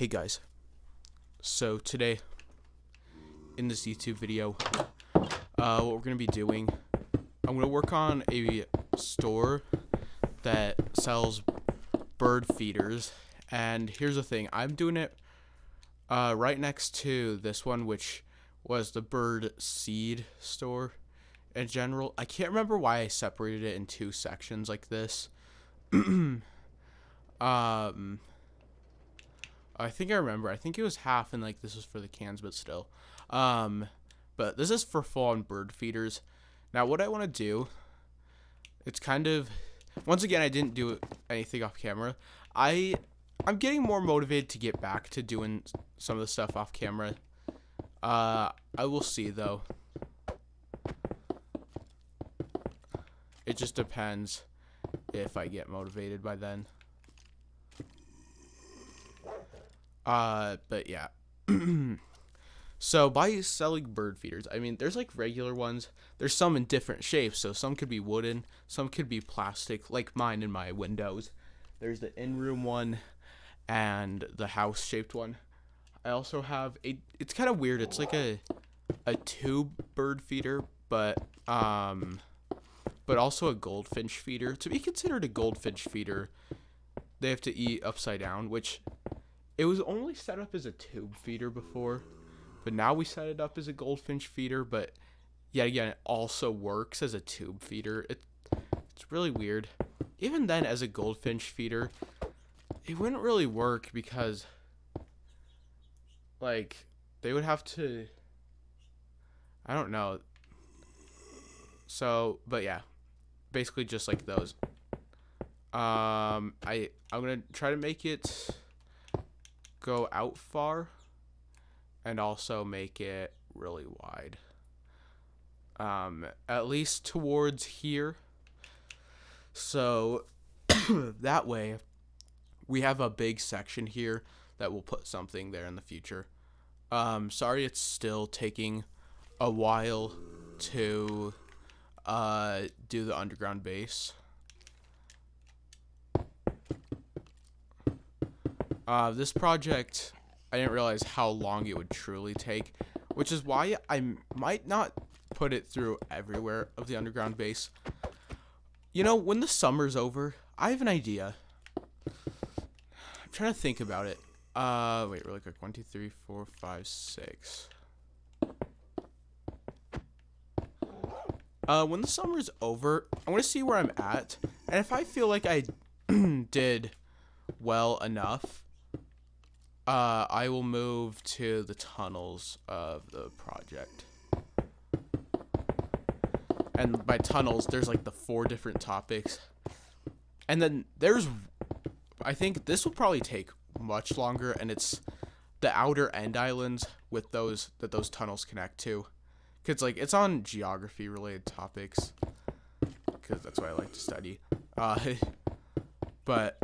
Hey guys, so today in this YouTube video, what we're going to be doing, I'm going to work on a store that sells bird feeders, and here's the thing, I'm doing it right next to this one, which was the bird seed store in general. I can't remember why I separated it in two sections like this. I think I remember. I think it was half, and like this was for the cans, but still. But this is for full-on bird feeders. Now, what I want to do, it's kind of, once again, I didn't do anything off camera. I'm getting more motivated to get back to doing some of the stuff off camera. I will see though. It just depends if I get motivated by then. But yeah. So by selling bird feeders, I mean, there's like regular ones. There's some in different shapes. So some could be wooden, some could be plastic, like mine in my windows. There's the in-room one and the house-shaped one. I also have it's kind of weird. It's like a tube bird feeder, but also a goldfinch feeder. To be considered a goldfinch feeder, they have to eat upside down, which it was only set up as a tube feeder before, but now we set it up as a goldfinch feeder, but yet again, it also works as a tube feeder. It's really weird. Even then, as a goldfinch feeder, it wouldn't really work because, like, they would have to, I don't know. So, but yeah, basically just like those. I'm gonna try to make it go out far and also make it really wide, at least towards here, so that way we have a big section here that will put something there in the future. Sorry it's still taking a while to do the underground base. This project, I didn't realize how long it would truly take, which is why I might not put it through everywhere of the underground base. You know, when the summer's over, I have an idea. I'm trying to think about it. Wait, really quick. 1, 2, 3, 4, 5, 6. When the summer's over, I want to see where I'm at, and if I feel like I did well enough, I will move to the tunnels of the project. And by tunnels, there's like the 4 different topics. And then there's, I think this will probably take much longer, and it's the outer end islands with those tunnels connect to. Cause like it's on geography related topics, cause that's what I like to study. But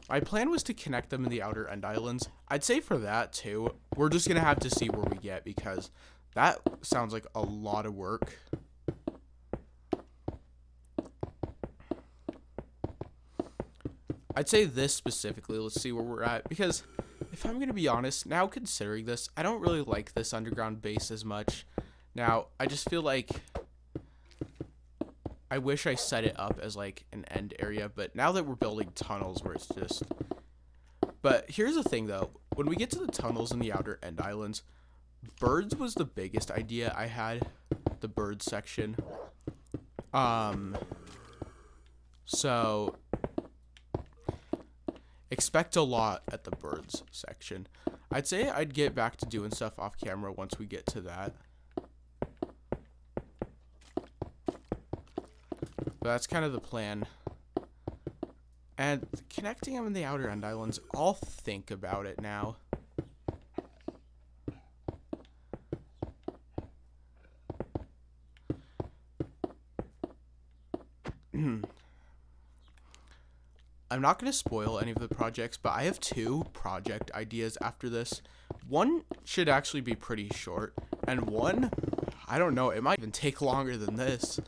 my plan was to connect them in the outer end islands. I'd say for that too, we're just gonna have to see where we get, because that sounds like a lot of work. I'd say this specifically, let's see where we're at, because if I'm gonna be honest, now considering this, I don't really like this underground base as much. Now, I just feel like I wish I set it up as like an end area, but now that we're building tunnels where it's just... But here's the thing though, when we get to the tunnels in the outer end islands, birds was the biggest idea I had, the bird section. So expect a lot at the birds section. I'd say I'd get back to doing stuff off camera once we get to that. But that's kind of the plan. And connecting them in the outer end islands, I'll think about it now. I'm not going to spoil any of the projects, but I have 2 project ideas after this. One should actually be pretty short, and one, I don't know, it might even take longer than this.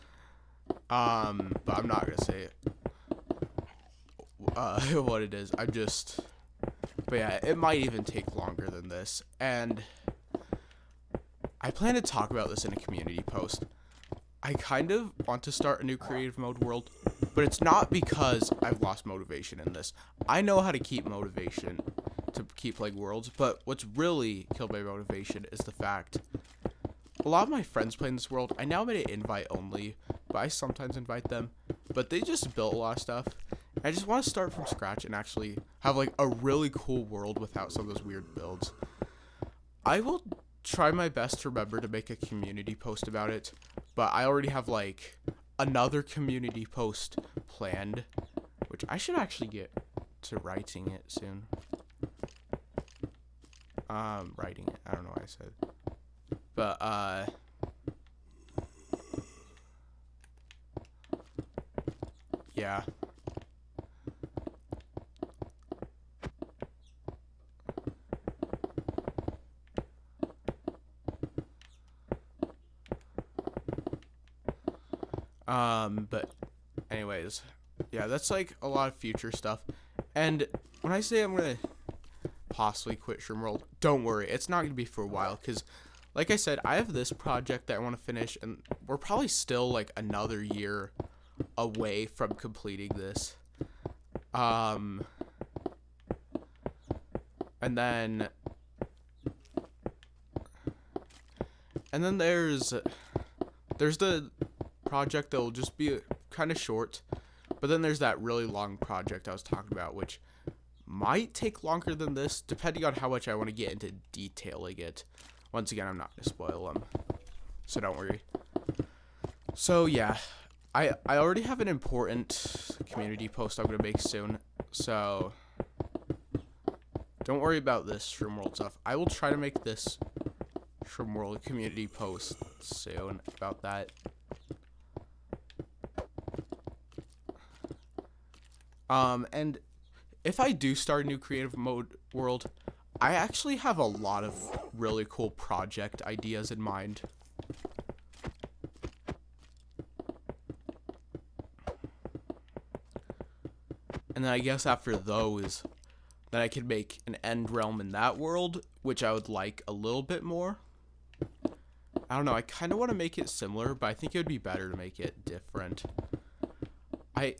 But I'm not going to say it. What it is. I'm just But yeah, it might even take longer than this. And I plan to talk about this in a community post. I kind of want to start a new creative mode world, but it's not because I've lost motivation in this. I know how to keep motivation to keep playing worlds, but what's really killed my motivation is the fact a lot of my friends play in this world. I now made it invite only, but I sometimes invite them. But they just built a lot of stuff. I just want to start from scratch and actually have like a really cool world without some of those weird builds. I will try my best to remember to make a community post about it, but I already have like another community post planned, which I should actually get to writing it soon. Writing it. I don't know why I said. But yeah. But anyways, yeah, that's like a lot of future stuff. And when I say I'm gonna possibly quit Shroom World, don't worry, it's not gonna be for a while, because like I said, I have this project that I want to finish, and we're probably still like another year away from completing this. And then there's the project that will just be kind of short, but then there's that really long project I was talking about, which might take longer than this, depending on how much I want to get into detailing it. Once again, I'm not going to spoil them, so don't worry. So yeah, I already have an important community post I'm going to make soon, so don't worry about this Shroom World stuff. I will try to make this Shroom World community post soon about that. And if I do start a new creative mode world, I actually have a lot of really cool project ideas in mind. And then I guess after those, then I could make an end realm in that world, which I would like a little bit more. I don't know, I kind of want to make it similar, but I think it would be better to make it different. I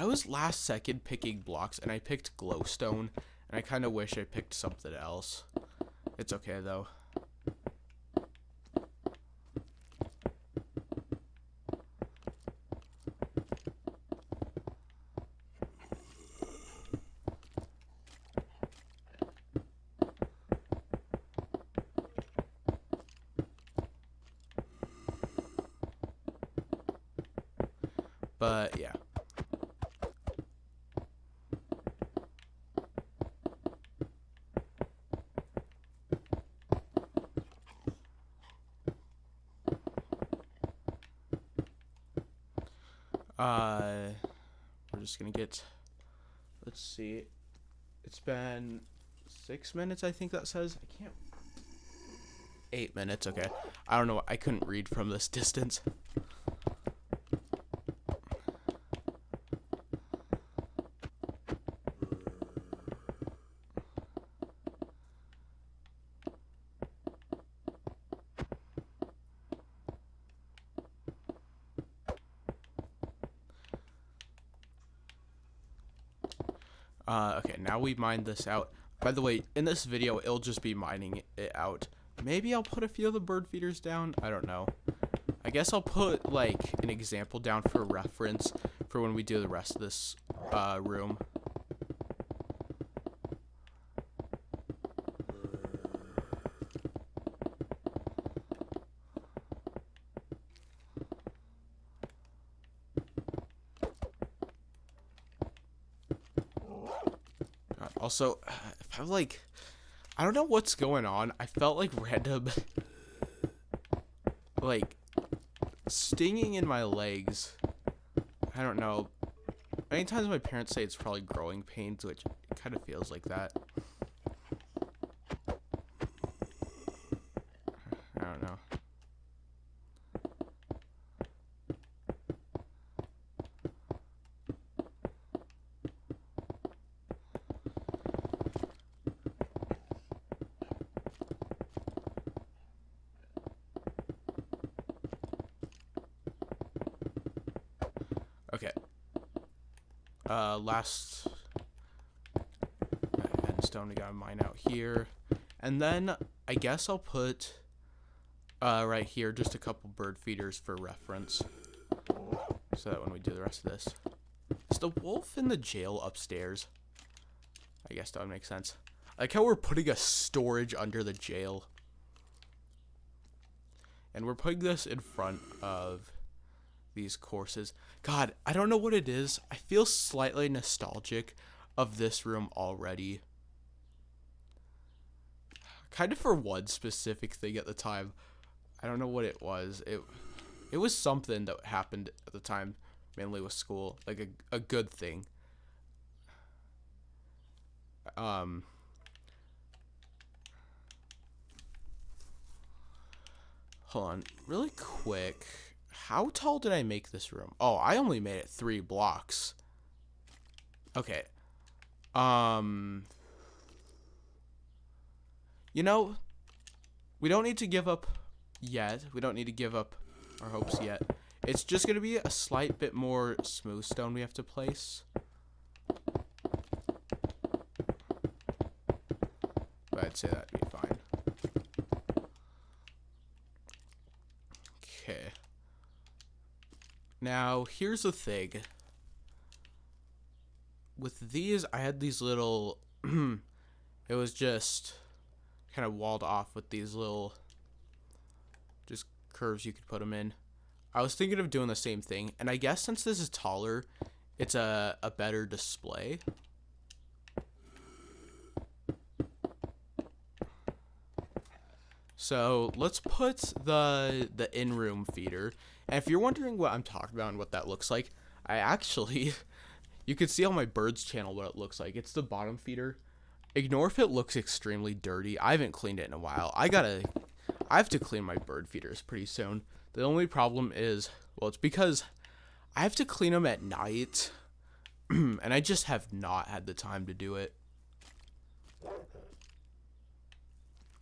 was last second picking blocks, and I picked glowstone, and I kind of wish I picked something else. It's okay, though. But, yeah. We're just gonna get, let's see, it's been 6 minutes, I think that says. I can't, 8 minutes, okay. I don't know, I couldn't read from this distance. Okay, now we mined this out. By the way, in this video, it'll just be mining it out. Maybe I'll put a few of the bird feeders down. I don't know. I guess I'll put, like, an example down for reference for when we do the rest of this room. Also, if I'm like, I don't know what's going on. I felt like random, like, stinging in my legs. I don't know. Many times my parents say it's probably growing pains, which it kind of feels like that. I don't know. last endstone, we got a mine out here. And then I guess I'll put right here just a couple bird feeders for reference, so that when we do the rest of this. Is the wolf in the jail upstairs? I guess that would make sense. I like how we're putting a storage under the jail. And we're putting this in front of these courses. God, I don't know what it is. I feel slightly nostalgic of this room already. Kind of for one specific thing at the time. I don't know what it was. It was something that happened at the time, mainly with school. Like a good thing. Hold on. Really quick. How tall did I make this room? Oh, I only made it 3 blocks. Okay. You know, we don't need to give up yet. We don't need to give up our hopes yet. It's just going to be a slight bit more smooth stone we have to place. But I'd say that'd be fine. Okay. Now, here's the thing. With these, I had these little... it was just kind of walled off with these little just curves you could put them in. I was thinking of doing the same thing, and I guess since this is taller, it's a better display. So let's put the in-room feeder. And if you're wondering what I'm talking about and what that looks like, I actually, you can see on my birds channel what it looks like. It's the bottom feeder. Ignore if it looks extremely dirty. I haven't cleaned it in a while. I have to clean my bird feeders pretty soon. The only problem is, well, it's because I have to clean them at night, and I just have not had the time to do it.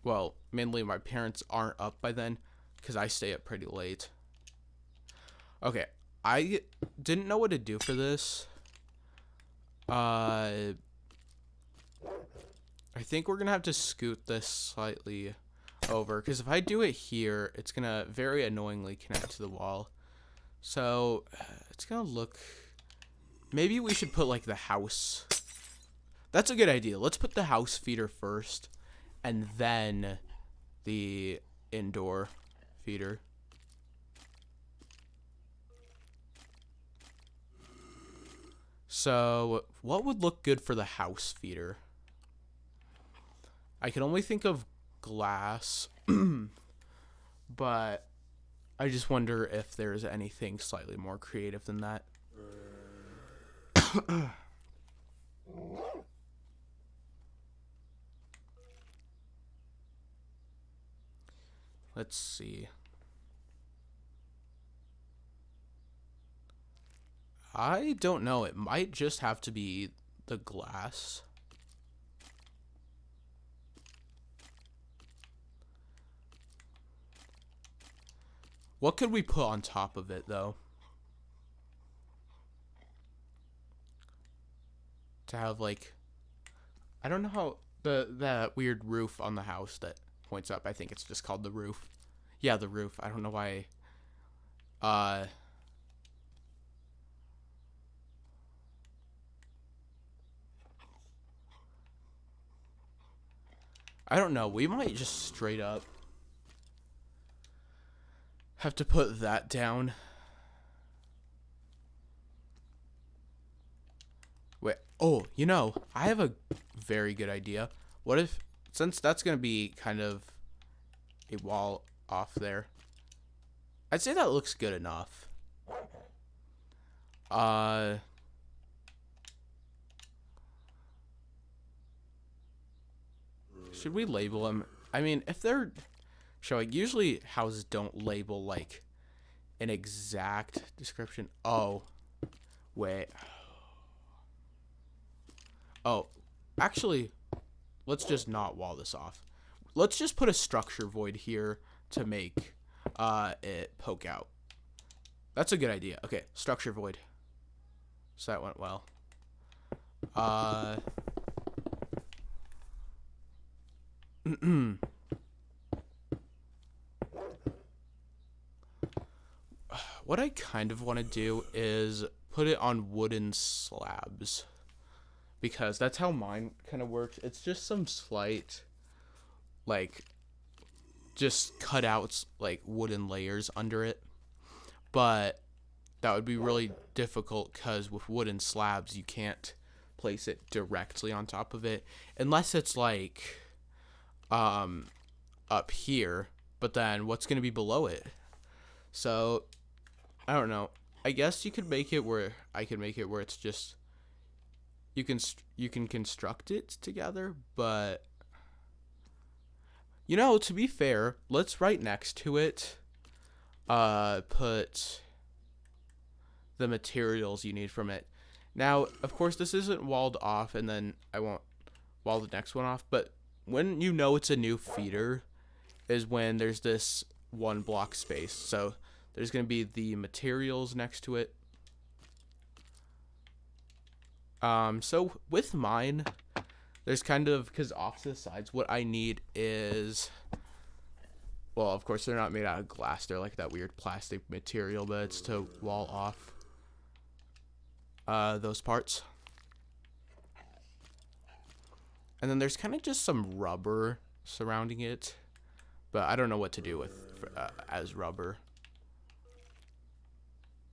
Well, mainly my parents aren't up by then, because I stay up pretty late. Okay, I didn't know what to do for this. I think we're going to have to scoot this slightly over, because if I do it here, it's going to very annoyingly connect to the wall. So, it's going to look... Maybe we should put, like, the house. That's a good idea. Let's put the house feeder first, and then the indoor feeder. So, what would look good for the house feeder? I can only think of glass, but I just wonder if there's anything slightly more creative than that. Let's see. I don't know. It might just have to be the glass. What could we put on top of it, though? To have, like... I don't know how... that weird roof on the house that points up. I think it's just called the roof. Yeah, the roof. I don't know why... I don't know. We might just straight up have to put that down. Wait. Oh, you know, I have a very good idea. What if, since that's going to be kind of a wall off there, I'd say that looks good enough. Should we label them? I mean, if they're showing, usually houses don't label like an exact description. Oh, wait. Oh, actually, let's just not wall this off. Let's just put a structure void here to make it poke out. That's a good idea. Okay, structure void. So that went well. Uh, what I kind of want to do is put it on wooden slabs, because that's how mine kind of works. It's just some slight, like, just cutouts, like wooden layers under it. But that would be really difficult because with wooden slabs, you can't place it directly on top of it unless it's like up here. But then what's going to be below it? So I don't know. I guess you could make it where I could make it where it's just you can construct it together, but you know, to be fair, let's right next to it put the materials you need from it. Now, of course, this isn't walled off, and then I won't wall the next one off, but when you know it's a new feeder is when there's this 1 block space. So there's going to be the materials next to it. So with mine, there's kind of, because off to the sides, what I need is, well, of course, they're not made out of glass. They're like that weird plastic material, but it's to wall off those parts. And then there's kind of just some rubber surrounding it, but I don't know what to do with as rubber.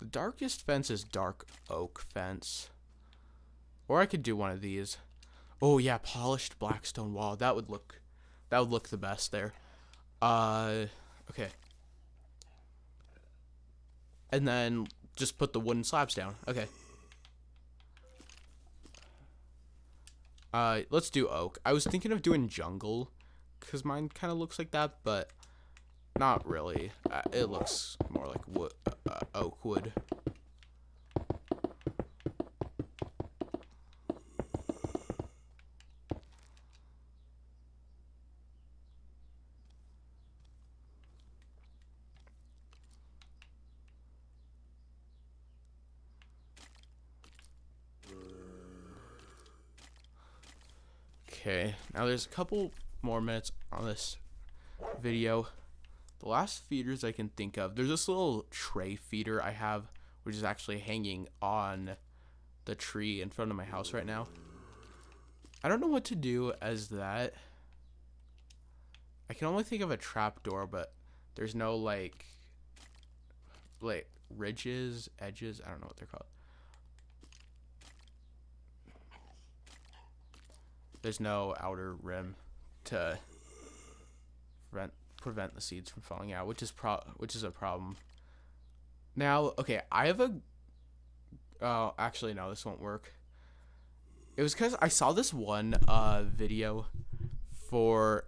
The darkest fence is dark oak fence. Or I could do one of these. Oh yeah, polished black stone wall. That would look the best there. Okay. And then just put the wooden slabs down. Okay. Let's do oak. I was thinking of doing jungle, because mine kind of looks like that, but not really. It looks more like wood, oak wood. Okay, now there's a couple more minutes on this video. The last feeders I can think of, there's this little tray feeder I have, which is actually hanging on the tree in front of my house right now. I don't know what to do as that. I can only think of a trapdoor, but there's no like ridges, edges, I don't know what they're called. There's no outer rim to prevent the seeds from falling out, which is a problem. Now, okay, I have a actually no, this won't work. It was because I saw this one video for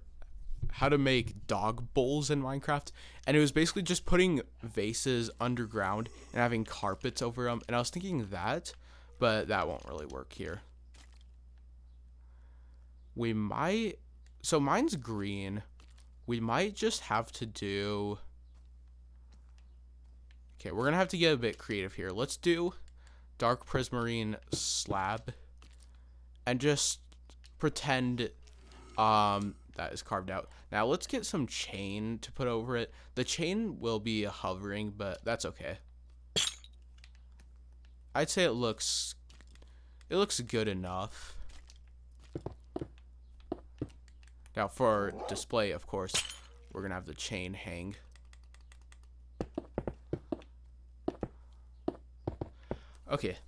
how to make dog bowls in Minecraft, and it was basically just putting vases underground and having carpets over them, and I was thinking that, but that won't really work here. We might, so mine's green. We might just have to do, okay, we're gonna have to get a bit creative here. Let's do dark prismarine slab and just pretend that is carved out. Now let's get some chain to put over it. The chain will be hovering, but that's okay. I'd say it looks good enough. Now for display, of course, we're gonna have the chain hang. Okay,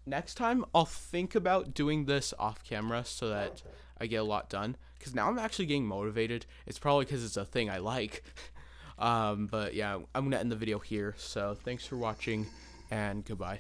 next time I'll think about doing this off camera so that I get a lot done, because now I'm actually getting motivated. It's probably because it's a thing I like. But yeah, I'm gonna end the video here, so thanks for watching and goodbye.